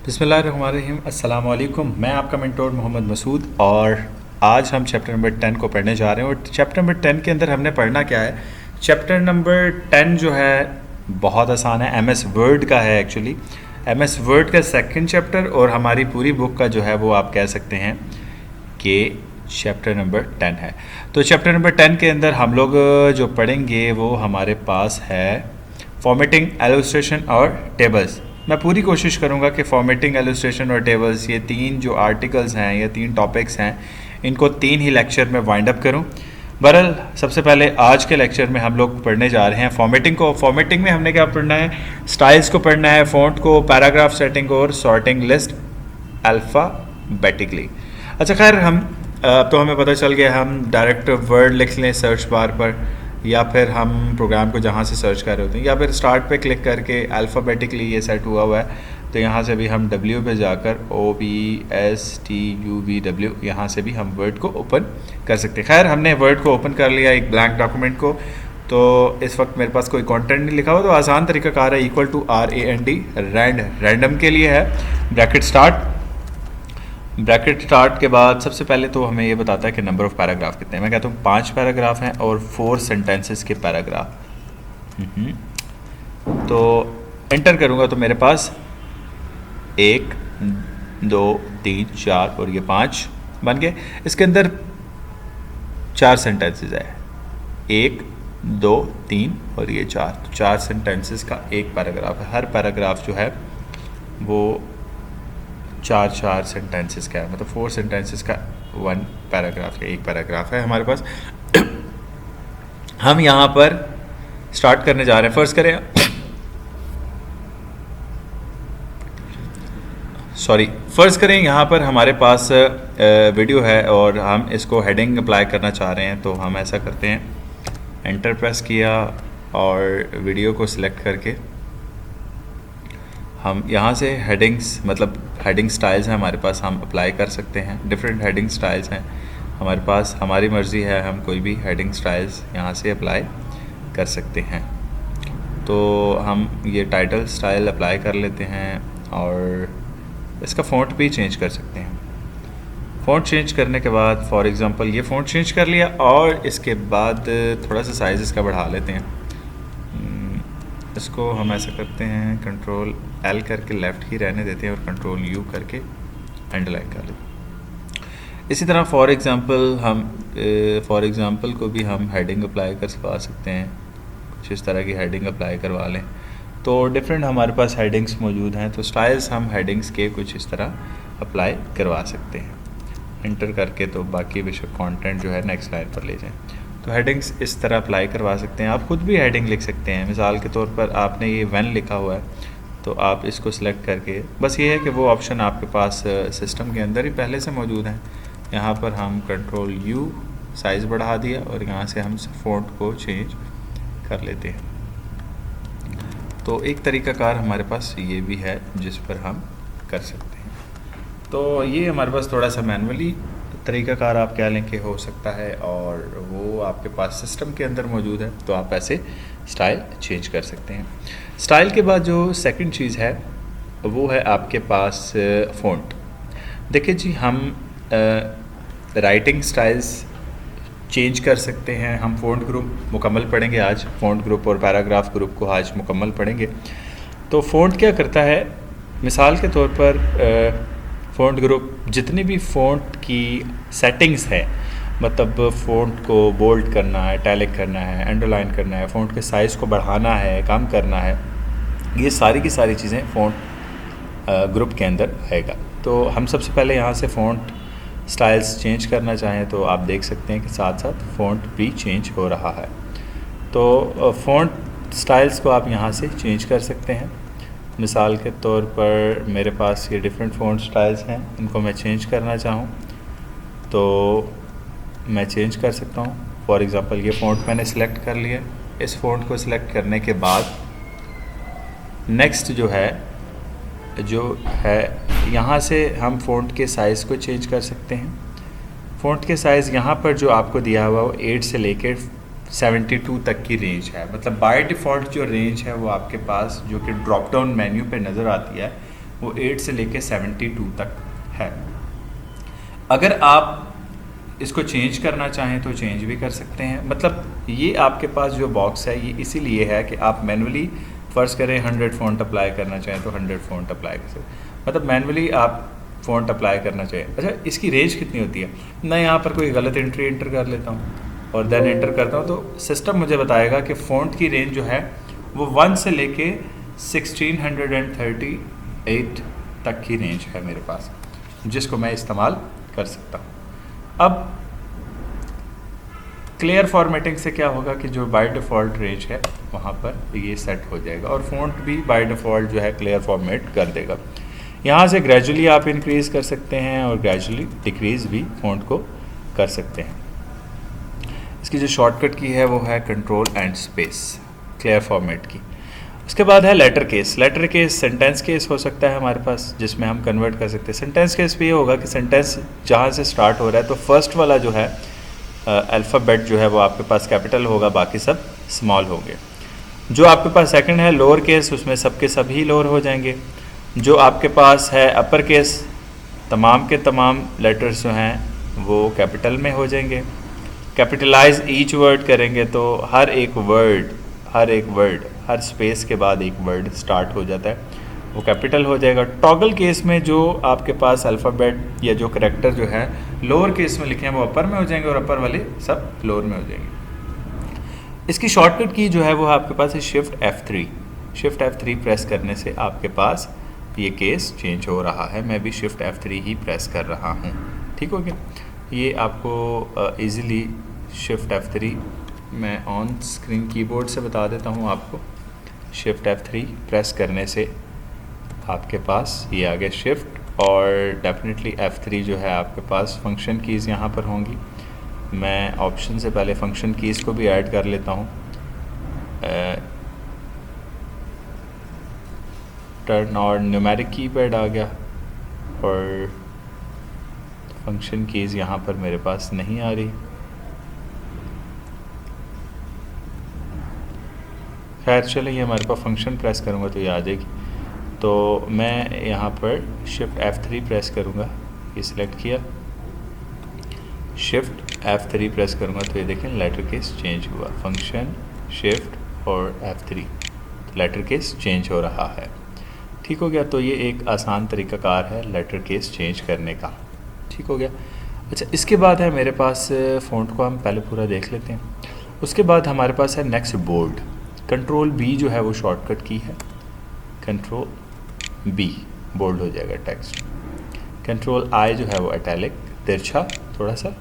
बिस्मिल्लाहिर्रहमानिर्रहीम अस्सलाम वालेकुम। मैं आपका मेंटोर मोहम्मद मसूद और आज हम चैप्टर नंबर 10 को पढ़ने जा रहे हैं। और चैप्टर नंबर 10 के अंदर हमने पढ़ना क्या है। चैप्टर नंबर 10 जो है बहुत आसान है, एमएस वर्ड का है। एक्चुअली एमएस वर्ड का सेकंड चैप्टर और हमारी पूरी बुक का जो है वो आप कह सकते हैं कि चैप्टर नंबर 10 है। तो चैप्टर नंबर 10 के अंदर हम लोग जो पढ़ेंगे वो हमारे पास है फॉर्मेटिंग, एलुस्ट्रेशन और टेबल्स। मैं पूरी कोशिश करूंगा कि फॉर्मेटिंग, एलुस्ट्रेशन और टेबल्स ये तीन जो आर्टिकल्स हैं, ये तीन टॉपिक्स हैं, इनको तीन ही लेक्चर में वाइंड अप करूं। बहरहाल सबसे पहले आज के लेक्चर में हम लोग पढ़ने जा रहे हैं फॉर्मेटिंग को। फॉर्मेटिंग में हमने क्या पढ़ना है, स्टाइल्स को पढ़ना है, फ़ॉन्ट को, पैराग्राफ सेटिंग और सॉर्टिंग लिस्ट अल्फ़ाबेटिकली। अच्छा खैर, हम तो हमें पता चल गया हम डायरेक्ट वर्ड लिख लें सर्च बार पर, या फिर हम प्रोग्राम को जहाँ से सर्च कर रहे होते हैं, या फिर स्टार्ट पे क्लिक करके अल्फ़ाबेटिकली ये सेट हुआ है तो यहाँ से भी हम W पे जाकर OBSTUVW यहाँ से भी हम वर्ड को ओपन कर सकते हैं। खैर, हमने वर्ड को ओपन कर लिया, एक ब्लैंक डॉक्यूमेंट को। तो इस वक्त मेरे पास कोई कंटेंट नहीं लिखा हुआ, तो आसान तरीका कार है =RAND, रैंडम के लिए है। ब्रैकेट स्टार्ट के बाद सबसे पहले तो हमें ये बताता है कि नंबर ऑफ़ पैराग्राफ कितने हैं। मैं कहता हूँ 5 पैराग्राफ हैं और 4 सेंटेंसेस के पैराग्राफ। तो एंटर करूँगा तो मेरे पास 1 2 3 4 और ये 5 बन गए। इसके अंदर 4 सेंटेंसेस है, 1 2 3 और ये 4। तो 4 सेंटेंसेस का एक पैराग्राफ है। हर पैराग्राफ जो है वो 4 सेंटेंसेस का है, मतलब 4 सेंटेंसेस का 1 पैराग्राफ है, एक पैराग्राफ है हमारे पास। हम यहाँ पर स्टार्ट करने जा रहे हैं। फर्स्ट करें यहाँ पर हमारे पास वीडियो है और हम इसको हेडिंग अप्लाई करना चाह रहे हैं। तो हम ऐसा करते हैं, एंटर प्रेस किया और वीडियो को सिलेक्ट करके हम यहाँ से हेडिंग्स, मतलब हेडिंग स्टाइल्स हैं हमारे पास, हम अप्लाई कर सकते हैं। डिफरेंट हेडिंग स्टाइल्स हैं हमारे पास, हमारी मर्ज़ी है, हम कोई भी हेडिंग स्टाइल्स यहाँ से अप्लाई कर सकते हैं। तो हम ये टाइटल स्टाइल अप्लाई कर लेते हैं और इसका फ़ॉन्ट भी चेंज कर सकते हैं। फ़ॉन्ट चेंज करने के बाद फॉर एग्ज़ाम्पल ये फ़ॉन्ट चेंज कर लिया और इसके बाद थोड़ा सा साइज़ इसका बढ़ा लेते हैं। इसको हम ऐसा करते हैं, Ctrl+L करके लेफ़्ट ही रहने देते हैं और Ctrl+U करके अंडरलाइन कर लेते हैं। इसी तरह फॉर एग्ज़ाम्पल को भी हम हेडिंग अप्लाई करवा सकते हैं, कुछ इस तरह की हेडिंग अप्लाई करवा लें। तो डिफरेंट हमारे पास हेडिंग्स मौजूद हैं। तो स्टाइल्स हम हेडिंग्स के कुछ इस तरह अप्लाई करवा सकते हैं। इंटर करके तो बाकी बेशक कंटेंट जो है नेक्स्ट लाइन पर ले जाएं। तो हेडिंग्स इस तरह अप्लाई करवा सकते हैं। आप खुद भी हेडिंग लिख सकते हैं। मिसाल के तौर पर आपने ये व्हेन लिखा हुआ है तो आप इसको सिलेक्ट करके, बस ये है कि वो ऑप्शन आपके पास सिस्टम के अंदर ही पहले से मौजूद हैं। यहाँ पर हम Ctrl+U साइज़ बढ़ा दिया और यहाँ से हम फ़ॉन्ट को चेंज कर लेते हैं। तो एक तरीक़ाकार हमारे पास ये भी है जिस पर हम कर सकते हैं। तो ये हमारे पास थोड़ा सा मैनुअली तरीक़ाकार आप क्या लें कि हो सकता है, और वो आपके पास सिस्टम के अंदर मौजूद है। तो आप ऐसे स्टाइल चेंज कर सकते हैं। स्टाइल के बाद जो सेकंड चीज़ है वो है आपके पास फ़ॉन्ट। देखिए जी, हम राइटिंग स्टाइल्स चेंज कर सकते हैं। हम फ़ॉन्ट ग्रुप मुकम्मल पढ़ेंगे आज, फ़ॉन्ट ग्रुप और पैराग्राफ ग्रुप को आज मुकम्मल पढ़ेंगे। तो फ़ॉन्ट क्या करता है, मिसाल के तौर पर फ़ॉन्ट ग्रुप जितनी भी फ़ॉन्ट की सेटिंग्स है, मतलब फ़ॉन्ट को बोल्ड करना है, इटैलिक करना है, अंडरलाइन करना है, फ़ॉन्ट के साइज़ को बढ़ाना है, कम करना है, ये सारी की सारी चीज़ें फ़ॉन्ट ग्रुप के अंदर आएगा। तो हम सबसे पहले यहाँ से फ़ॉन्ट स्टाइल्स चेंज करना चाहें तो आप देख सकते हैं कि साथ साथ फ़ॉन्ट भी चेंज हो रहा है। तो फ़ॉन्ट स्टाइल्स को आप यहाँ से चेंज कर सकते हैं। मिसाल के तौर पर मेरे पास ये डिफरेंट फ़ॉन्ट स्टाइल्स हैं, इनको मैं चेंज करना चाहूँ तो मैं चेंज कर सकता हूँ। फॉर एग्ज़ाम्पल ये फ़ॉन्ट मैंने सिलेक्ट कर लिया। इस फ़ॉन्ट को सिलेक्ट करने के बाद नेक्स्ट जो है यहाँ से हम फ़ॉन्ट के साइज़ को चेंज कर सकते हैं। फ़ॉन्ट के साइज़ यहाँ पर जो आपको दिया हुआ वो 8 से लेकर 72 तक की रेंज है। मतलब बाय डिफ़ॉल्ट जो रेंज है वो आपके पास, जो कि ड्रॉप डाउन मेन्यू पे नज़र आती है, वो 8 से लेके 72 तक है। अगर आप इसको चेंज करना चाहें तो चेंज भी कर सकते हैं। मतलब ये आपके पास जो बॉक्स है ये इसीलिए है कि आप मैनुअली फ़र्ज़ करें 100 फ़ॉन्ट अप्लाई करना चाहें तो 100 फ़ॉन्ट अप्लाई कर सकते, मतलब मैनुअली आप फ़ॉन्ट अप्लाई करना चाहिए। अच्छा, इसकी रेंज कितनी होती है? मैं यहाँ पर कोई गलत एंट्री एंटर कर लेता हूँ और देन एंटर करता हूँ तो सिस्टम मुझे बताएगा कि फ़ॉन्ट की रेंज जो है वो 1 से लेके 1638 तक की रेंज है मेरे पास, जिसको मैं इस्तेमाल कर सकता हूँ। अब क्लियर फॉर्मेटिंग से क्या होगा कि जो बाय डिफ़ॉल्ट रेंज है वहाँ पर ये सेट हो जाएगा और फ़ॉन्ट भी बाय डिफ़ॉल्ट जो है क्लियर फॉर्मेट कर देगा। यहाँ से ग्रेजुअली आप इंक्रीज़ कर सकते हैं और ग्रेजुअली डिक्रीज़ भी फ़ॉन्ट को कर सकते हैं। इसकी जो शॉर्टकट की है वो है control and space clear format की। उसके बाद है letter case. Letter case sentence case हो सकता है हमारे पास, जिसमें हम कन्वर्ट कर सकते हैं। सेंटेंस केस भी ये होगा कि सेंटेंस जहाँ से स्टार्ट हो रहा है तो फर्स्ट वाला जो है अल्फ़ाबेट जो है वो आपके पास कैपिटल होगा, बाकी सब स्मॉल होंगे। जो आपके पास सेकंड है लोअर केस, उसमें सबके सभी लोअर हो जाएंगे। जो आपके पास है अपर केस, तमाम के तमाम लेटर्स जो हैं वो कैपिटल में हो जाएंगे। कैपिटलाइज ईच वर्ड करेंगे तो हर एक वर्ड हर स्पेस के बाद एक वर्ड स्टार्ट हो जाता है, वो कैपिटल हो जाएगा। टॉगल केस में जो आपके पास अल्फ़ाबेट या जो करैक्टर जो है लोअर केस में लिखे हैं वो अपर में हो जाएंगे और अपर वाले सब लोअर में हो जाएंगे। इसकी शॉर्टकट की जो है वो आपके पास है shift F3। Shift F3 press करने से आपके पास ये केस चेंज हो रहा है। मैं भी शिफ्ट F3 ही प्रेस कर रहा हूँ, ठीक हो गया। ये आपको ईज़िली शिफ्ट F3 मैं ऑन स्क्रीन कीबोर्ड से बता देता हूँ आपको। शिफ्ट F3 प्रेस करने से आपके पास ये आ गया शिफ्ट, और डेफिनेटली F3 जो है आपके पास फंक्शन कीज़ यहाँ पर होंगी। मैं ऑप्शन से पहले फंक्शन कीज़ को भी ऐड कर लेता हूँ। टर्न और न्यूमेरिक कीपैड आ गया और फंक्शन कीज़ यहाँ पर मेरे पास नहीं आ रही। खैर चलें, ये हमारे पास फंक्शन प्रेस करूँगा तो ये आ जाएगी। तो मैं यहाँ पर शिफ्ट F3 प्रेस करूँगा, ये सिलेक्ट किया, शिफ्ट F3 प्रेस करूँगा तो ये देखें लेटर केस चेंज हुआ। फंक्शन शिफ्ट और F3 तो लेटर केस चेंज हो रहा है, ठीक हो गया। तो ये एक आसान तरीक़ाकार है लेटर केस चेंज करने का, ठीक हो गया। अच्छा, इसके बाद है मेरे पास फ़ॉन्ट को हम पहले पूरा देख लेते हैं। उसके बाद हमारे पास है नेक्स्ट बोल्ड। कंट्रोल B जो है वो शॉर्टकट की है, कंट्रोल B बोल्ड हो जाएगा टेक्स्ट। कंट्रोल I जो है वो इटैलिक तिरछा थोड़ा सा,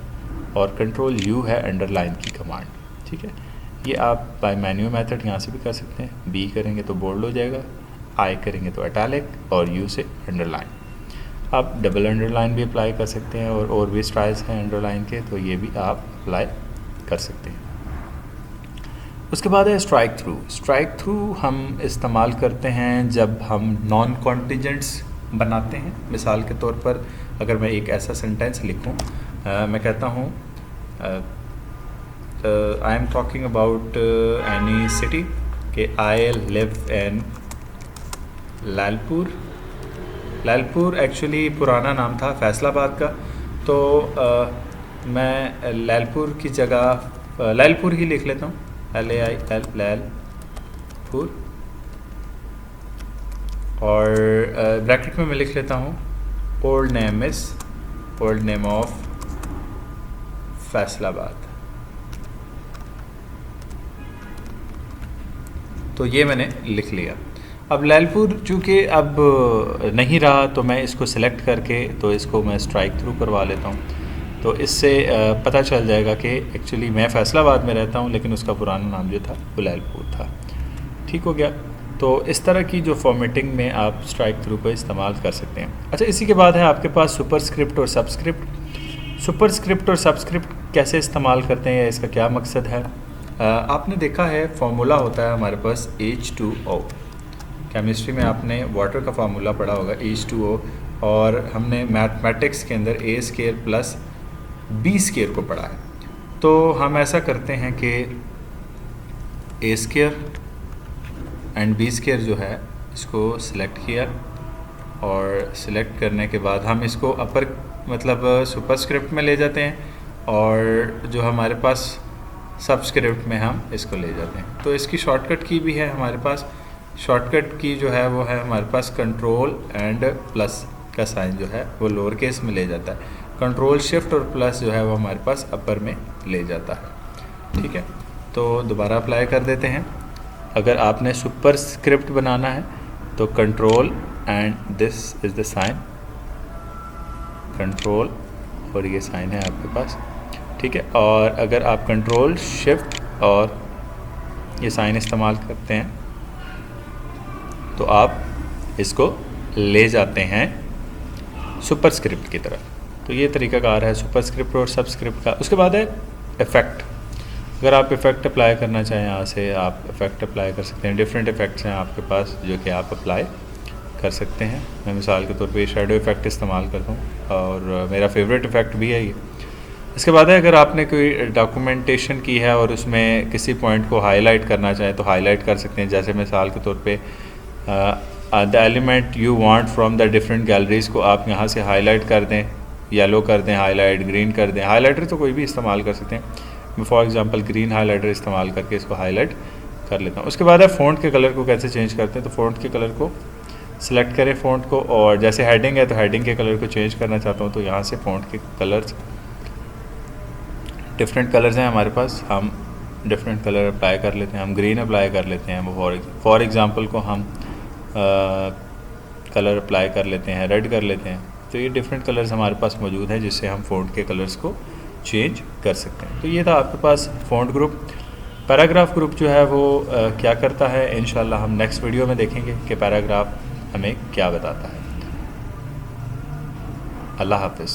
और कंट्रोल U है अंडरलाइन की कमांड, ठीक है। ये आप बाय मैन्यू मेथड यहाँ से भी कर सकते हैं। B करेंगे तो बोल्ड हो जाएगा, I करेंगे तो इटैलिक और U से अंडरलाइन। आप डबल अंडरलाइन भी अप्लाई कर सकते हैं और भी स्टाइल्स हैं अंडरलाइन के, तो ये भी आप अप्लाई कर सकते हैं। उसके बाद है स्ट्राइक थ्रू। स्ट्राइक थ्रू हम इस्तेमाल करते हैं जब हम नॉन कॉन्टिजेंट्स बनाते हैं। मिसाल के तौर पर अगर मैं एक ऐसा सेंटेंस लिखूं, मैं कहता हूं I am talking about any city कि I live in Lalpur. Lalpur actually पुराना नाम था फैसलाबाद का, तो मैं लालपुर की जगह लालपुर ही लिख लेता हूँ, LAIL लालपुर, और ब्रैकेट में मैं लिख लेता हूँ ओल्ड नेम ऑफ फैसलाबाद। तो ये मैंने लिख लिया। अब लालपुर चूँकि अब नहीं रहा तो मैं इसको सिलेक्ट करके तो इसको मैं स्ट्राइक थ्रू करवा लेता हूँ। तो इससे पता चल जाएगा कि एक्चुअली मैं फैसलाबाद में रहता हूँ लेकिन उसका पुराना नाम जो था वो लालपुर था, ठीक हो गया। तो इस तरह की जो फॉर्मेटिंग में आप स्ट्राइक थ्रू को इस्तेमाल कर सकते हैं। अच्छा, इसी के बाद है आपके पास सुपरस्क्रिप्ट और सबस्क्रिप्ट। सुपरस्क्रिप्ट और सबस्क्रिप्ट कैसे इस्तेमाल करते हैं या इसका क्या मकसद है? आपने देखा है फार्मूला होता है हमारे पास H2O। केमिस्ट्री में आपने वाटर का फार्मूला पढ़ा होगा H2O, और हमने मैथमेटिक्स के अंदर A² प्लस B² को पढ़ा है। तो हम ऐसा करते हैं कि A² एंड B² जो है इसको सिलेक्ट किया और सिलेक्ट करने के बाद हम इसको अपर मतलब सुपरस्क्रिप्ट में ले जाते हैं, और जो हमारे पास सबस्क्रिप्ट में हम इसको ले जाते हैं। तो इसकी शॉर्टकट की भी है हमारे पास। शॉर्टकट की जो है वो है हमारे पास कंट्रोल एंड प्लस का साइन जो है वो लोअर केस में ले जाता है, कंट्रोल शिफ्ट और प्लस जो है वो हमारे पास अपर में ले जाता है। ठीक है, तो दोबारा अप्लाई कर देते हैं। अगर आपने सुपर स्क्रिप्ट बनाना है तो control and this is the sign, control और ये साइन है आपके पास। ठीक है, और अगर आप कंट्रोल शिफ्ट और ये साइन इस्तेमाल करते हैं तो आप इसको ले जाते हैं सुपरस्क्रिप्ट की तरफ। तो ये तरीकाकार है सुपरस्क्रिप्ट और सबस्क्रिप्ट का। उसके बाद है इफ़ेक्ट। अगर आप इफ़ेक्ट अप्लाई करना चाहें, यहाँ से आप इफ़ेक्ट अप्लाई कर सकते हैं। डिफरेंट इफ़ेक्ट्स हैं आपके पास जो कि आप अप्लाई कर सकते हैं। मैं मिसाल के तौर पे शैडो इफ़ेक्ट इस्तेमाल करता हूँ और मेरा फेवरेट इफ़ेक्ट भी है ये। इसके बाद है अगर आपने कोई डॉक्यूमेंटेशन की है और उसमें किसी पॉइंट को हाईलाइट करना चाहें तो हाईलाइट कर सकते हैं। जैसे मिसाल के तौर पे the element you want from the different galleries को आप यहाँ से हाईलाइट कर दें, येलो कर दें, हाईलाइट ग्रीन कर दें। हाईलाइटर तो कोई भी इस्तेमाल कर सकते हैं। मैं फॉर एग्जांपल ग्रीन हाईलाइटर इस्तेमाल करके इसको हाईलाइट कर लेता हूँ। उसके बाद है फ़ॉन्ट के कलर को कैसे चेंज करते हैं। तो फ़ॉन्ट के कलर को सिलेक्ट करें फ़ॉन्ट को, और जैसे हेडिंग है तो हेडिंग के कलर को चेंज करना चाहता हूँ तो यहाँ से फ़ॉन्ट के कलर्स, डिफरेंट कलर्स हैं हमारे पास, हम डिफरेंट कलर अप्लाई कर लेते हैं। हम ग्रीन अप्लाई कर लेते हैं, फॉर एग्ज़ाम्पल को हम कलर अप्लाई कर लेते हैं, रेड कर लेते हैं। तो ये डिफरेंट कलर्स हमारे पास मौजूद हैं जिससे हम फ़ॉन्ट के कलर्स को चेंज कर सकते हैं। तो ये था आपके पास फ़ॉन्ट ग्रुप। पैराग्राफ ग्रुप जो है वो क्या करता है, इंशाल्लाह हम नेक्स्ट वीडियो में देखेंगे कि पैराग्राफ हमें क्या बताता है। अल्लाह हाफ़िज़।